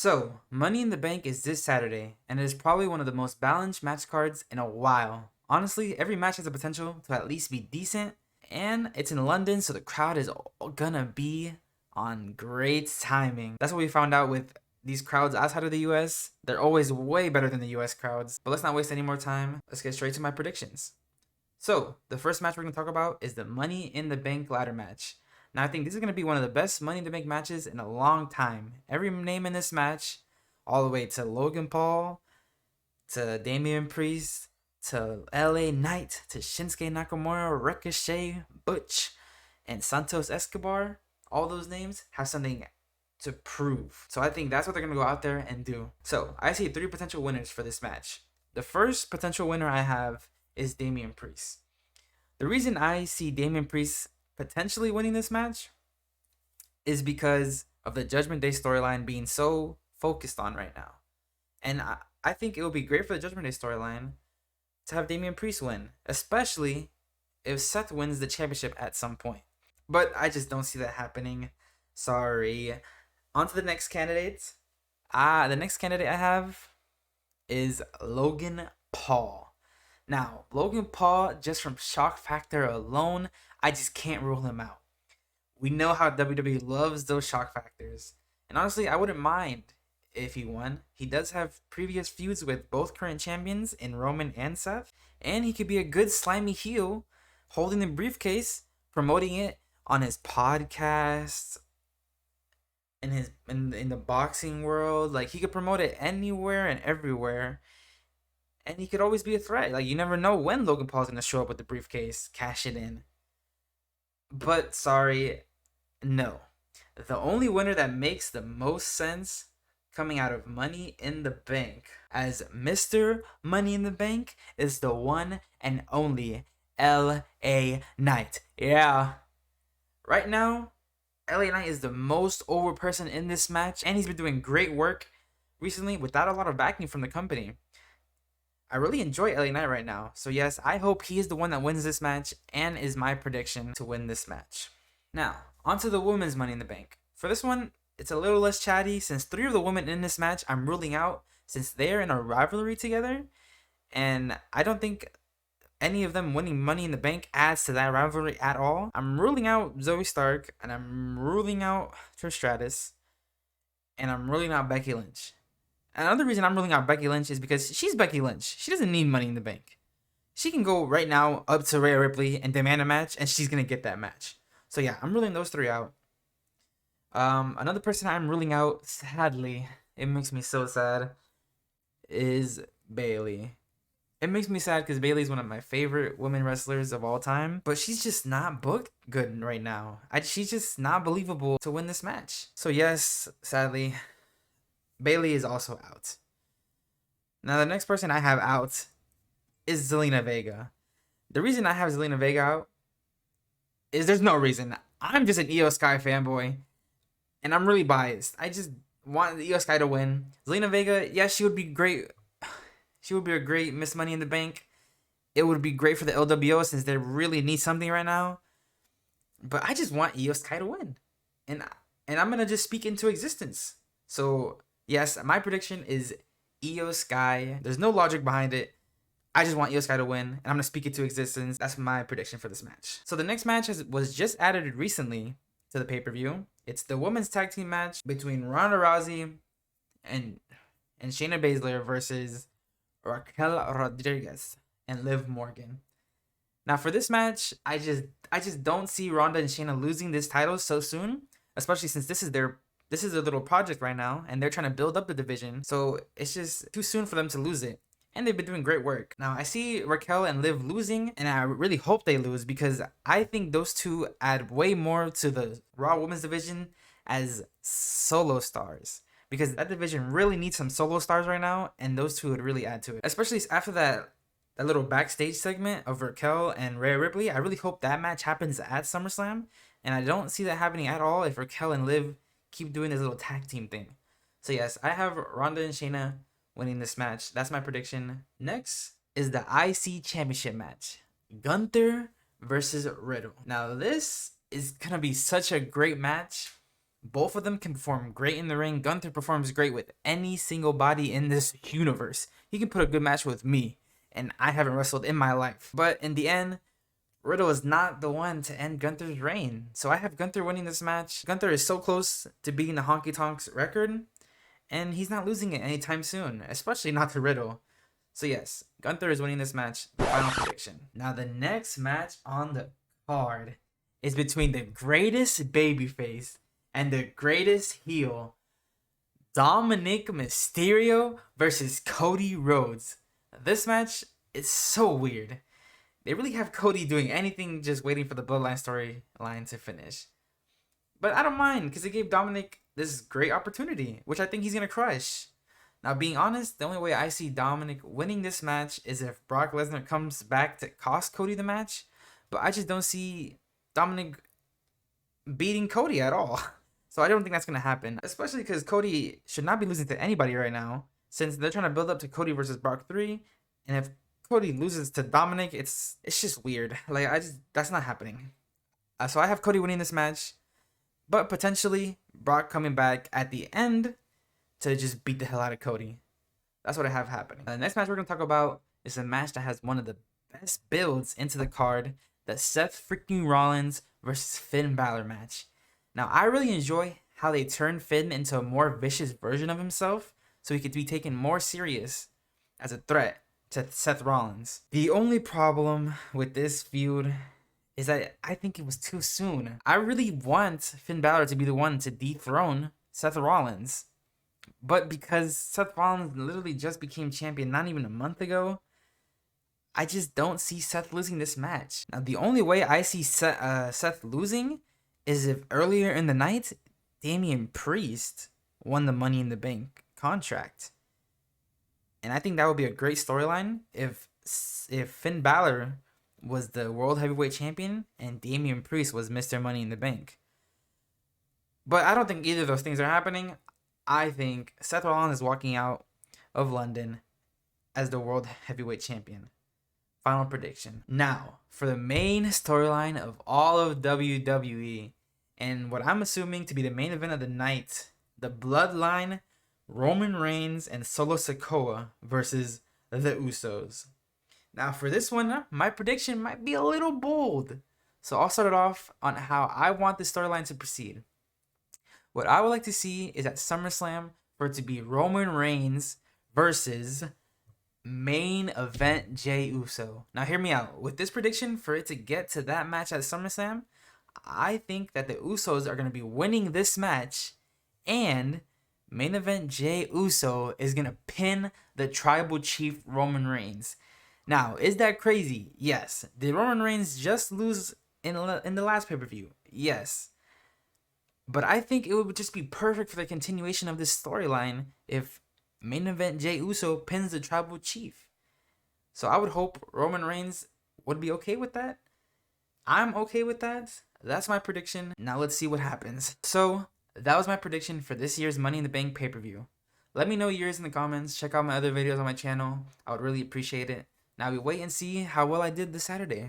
So, Money in the Bank is this Saturday, and it is probably one of the most balanced match cards in a while. Honestly, every match has the potential to at least be decent, and it's in London, so the crowd is gonna be on great timing. That's what we found out with these crowds outside of the US. They're always way better than the US crowds. But let's not waste any more time. Let's get straight to my predictions. So, the first match we're going to talk about is the Money in the Bank ladder match. Now, I think this is going to be one of the best Money in the Bank matches in a long time. Every name in this match, all the way to Logan Paul, to Damian Priest, to LA Knight, to Shinsuke Nakamura, Ricochet, Butch, and Santos Escobar, all those names have something to prove. So I think that's what they're going to go out there and do. So I see three potential winners for this match. The first potential winner I have is Damian Priest. The reason I see Damian Priest potentially winning this match is because of the Judgment Day storyline being so focused on right now. And I think it would be great for the Judgment Day storyline to have Damian Priest win, especially if Seth wins the championship at some point. But I just don't see that happening. Sorry. On to the next candidate. The next candidate I have is Logan Paul. Now, Logan Paul, just from shock factor alone, I just can't rule him out. We know how WWE loves those shock factors. And honestly, I wouldn't mind if he won. He does have previous feuds with both current champions in Roman and Seth. And he could be a good slimy heel, holding the briefcase, promoting it on his podcast, in the boxing world. Like, he could promote it anywhere and everywhere. And he could always be a threat. Like, you never know when Logan Paul's going to show up with the briefcase, cash it in. But, sorry, no. The only winner that makes the most sense coming out of Money in the Bank as Mr. Money in the Bank is the one and only LA Knight. Yeah. Right now, LA Knight is the most over person in this match, and he's been doing great work recently without a lot of backing from the company. I really enjoy LA Knight right now. So yes, I hope he is the one that wins this match and is my prediction to win this match. Now, onto the women's Money in the Bank. For this one, it's a little less chatty since three of the women in this match I'm ruling out since they're in a rivalry together. And I don't think any of them winning Money in the Bank adds to that rivalry at all. I'm ruling out Zoe Stark, and I'm ruling out Trish Stratus, and I'm ruling out Becky Lynch. Another reason I'm ruling out Becky Lynch is because she's Becky Lynch. She doesn't need Money in the Bank. She can go right now up to Rhea Ripley and demand a match, and she's going to get that match. So yeah, I'm ruling those three out. Another person I'm ruling out, sadly, it makes me so sad, is Bayley. It makes me sad because Bayley's one of my favorite women wrestlers of all time, but she's just not booked good right now. She's just not believable to win this match. So yes, sadly, Bayley is also out. Now, the next person I have out is Zelina Vega. The reason I have Zelina Vega out is there's no reason. I'm just an Io Sky fanboy, and I'm really biased. I just want Io Sky to win. Zelina Vega, yes, she would be great. She would be a great Miss Money in the Bank. It would be great for the LWO since they really need something right now. But I just want Io Sky to win. And I'm going to just speak into existence. So, yes, my prediction is Io Sky. There's no logic behind it. I just want Io Sky to win, and I'm going to speak it to existence. That's my prediction for this match. So the next match was just added recently to the pay-per-view. It's the women's tag team match between Ronda Rousey and Shayna Baszler versus Raquel Rodriguez and Liv Morgan. Now for this match, I just don't see Ronda and Shayna losing this title so soon, especially since this is their little project right now, and they're trying to build up the division. So it's just too soon for them to lose it. And they've been doing great work. Now, I see Raquel and Liv losing, and I really hope they lose because I think those two add way more to the Raw Women's division as solo stars. Because that division really needs some solo stars right now, and those two would really add to it. Especially after that little backstage segment of Raquel and Rhea Ripley. I really hope that match happens at SummerSlam, and I don't see that happening at all if Raquel and Liv keep doing this little tag team thing. So yes, I have Ronda and Shayna winning this match. That's my prediction. Next is the IC Championship match. Gunther versus Riddle. Now this is going to be such a great match, Both of them can perform great in the ring. Gunther performs great with any single body in this universe. He can put a good match with me, and I haven't wrestled in my life. But in the end, Riddle is not the one to end Gunther's reign. So I have Gunther winning this match. Gunther is so close to beating the Honky Tonks record, and he's not losing it anytime soon, especially not to Riddle. So yes, Gunther is winning this match. Final prediction. Now the next match on the card is between the greatest babyface and the greatest heel, Dominic Mysterio versus Cody Rhodes. This match is so weird. They really have Cody doing anything, just waiting for the Bloodline storyline to finish. But I don't mind, because it gave Dominic this great opportunity, which I think he's going to crush. Now, being honest, the only way I see Dominic winning this match is if Brock Lesnar comes back to cost Cody the match. But I just don't see Dominic beating Cody at all. So I don't think that's going to happen. Especially because Cody should not be losing to anybody right now, since they're trying to build up to Cody versus Brock 3. And if Cody loses to Dominic, it's just weird. That's not happening. So I have Cody winning this match, but potentially Brock coming back at the end to just beat the hell out of Cody. That's what I have happening. The next match we're going to talk about is a match that has one of the best builds into the card, the Seth freaking Rollins versus Finn Balor match. Now, I really enjoy how they turned Finn into a more vicious version of himself, so he could be taken more serious as a threat to Seth Rollins. The only problem with this feud is that I think it was too soon. I really want Finn Balor to be the one to dethrone Seth Rollins. But because Seth Rollins literally just became champion not even a month ago, I just don't see Seth losing this match. Now, the only way I see Seth losing is if earlier in the night, Damian Priest won the Money in the Bank contract. And I think that would be a great storyline if Finn Balor was the World Heavyweight Champion and Damian Priest was Mr. Money in the Bank. But I don't think either of those things are happening. I think Seth Rollins is walking out of London as the World Heavyweight Champion. Final prediction. Now, for the main storyline of all of WWE, and what I'm assuming to be the main event of the night, the Bloodline, Roman Reigns and Solo Sikoa versus the Usos. Now, for this one, my prediction might be a little bold. So I'll start it off on how I want the storyline to proceed. What I would like to see is at SummerSlam for it to be Roman Reigns versus main event Jey Uso. Now hear me out. With this prediction, for it to get to that match at SummerSlam, I think that the Usos are going to be winning this match, and main event Jey Uso is going to pin the Tribal Chief Roman Reigns. Now, is that crazy? Yes. Did Roman Reigns just lose in the last pay-per-view? Yes. But I think it would just be perfect for the continuation of this storyline if main event Jey Uso pins the Tribal Chief. So I would hope Roman Reigns would be okay with that. I'm okay with that. That's my prediction. Now let's see what happens. So that was my prediction for this year's Money in the Bank pay-per-view. Let me know yours in the comments. Check out my other videos on my channel. I would really appreciate it. Now we wait and see how well I did this Saturday.